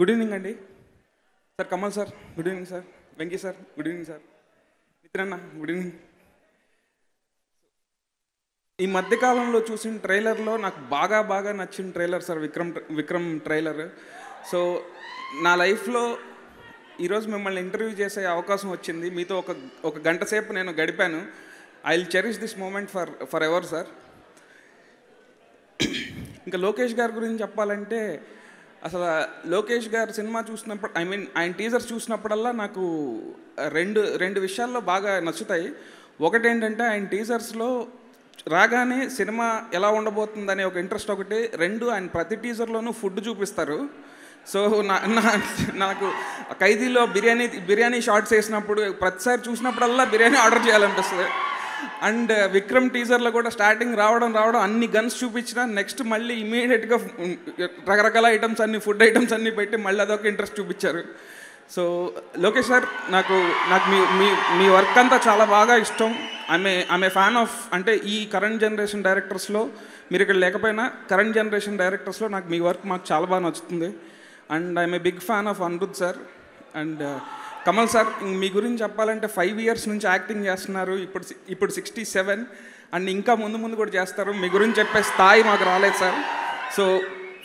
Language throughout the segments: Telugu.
గుడ్ ఈవినింగ్ అండి sir. Kamal sir good evening sir. Venky sir good evening sir. Nithin అన్న గుడ్ ఈవినింగ్. ఈ మధ్యకాలంలో చూసిన ట్రైలర్లో నాకు బాగా నచ్చిన trailer sir Vikram trailer. So నా లైఫ్లో ఈరోజు మిమ్మల్ని ఇంటర్వ్యూ చేసే అవకాశం వచ్చింది. మీతో ఒక గంట సేపు నేను గడిపాను. I will cherish this moment forever sir. ఇంకా లోకేష్ గారి గురించి చెప్పాలంటే అసలు లోకేష్ గారు సినిమా చూసినప్పుడు ఆయన టీజర్స్ చూసినప్పుడల్లా నాకు రెండు విషయాల్లో బాగా నచ్చుతాయి. ఒకటేంటంటే ఆయన టీజర్స్లో రాగానే సినిమా ఎలా ఉండబోతుందనే ఒక ఇంట్రెస్ట్ ఒకటి. రెండు, ఆయన ప్రతి టీజర్లోనూ ఫుడ్ చూపిస్తారు. సో నాకు ఖైదీలో బిర్యానీ షార్ట్స్ వేసినప్పుడు ప్రతిసారి చూసినప్పుడల్లా బిర్యానీ ఆర్డర్ చేయాలనిపిస్తుంది. అండ్ విక్రమ్ టీజర్లో కూడా స్టార్టింగ్ రావడం అన్ని గన్స్ చూపించిన నెక్స్ట్ మళ్ళీ ఇమీడియట్గా రకరకాల ఐటమ్స్ అన్ని ఫుడ్ ఐటమ్స్ అన్నీ పెట్టి మళ్ళీ అదొక ఇంట్రెస్ట్ చూపించారు. లోకేష్ సార్ నాకు మీ వర్క్ అంతా చాలా బాగా ఇష్టం. ఆమె ఫ్యాన్ ఆఫ్, అంటే ఈ కరెంట్ జనరేషన్ డైరెక్టర్స్లో మీరు ఇక్కడ లేకపోయినా కరెంట్ జనరేషన్ డైరెక్టర్స్లో నాకు మీ వర్క్ మాకు చాలా బాగా నచ్చుతుంది. And I'm a big fan of Anirudh sir. And Kamal sir, మీ గురించి చెప్పాలంటే 5 years నుంచి యాక్టింగ్ చేస్తున్నారు. ఇప్పుడు 67 అండ్ ఇంకా ముందు కూడా చేస్తారు. మీ గురించి చెప్పే స్థాయి మాకు రాలేదు sir. So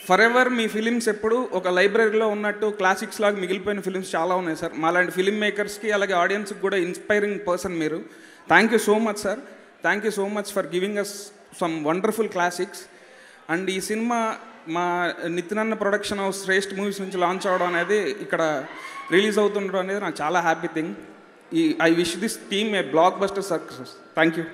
for ever me films ఎప్పుడు ఒక లైబ్రరీలో ఉన్నట్టు క్లాసిక్స్ లాగా మిగిలిపోయిన ఫిలిమ్స్ చాలా ఉన్నాయి సార్. మాలాంటి ఫిలిం మేకర్స్కి అలాగే ఆడియన్స్కి కూడా ఇన్స్పైరింగ్ పర్సన్ మీరు. Thank you so much sir. Thank you so much for giving us some wonderful classics. And ఈ సినిమా మా నితిన్ అన్న ప్రొడక్షన్ హౌస్ శ్రేష్ఠ మూవీస్ నుంచి లాంచ్ అవ్వడం అనేది, ఇక్కడ రిలీజ్ అవుతుండడం అనేది నాకు చాలా happy thing. I wish this team a blockbuster success. Thank you.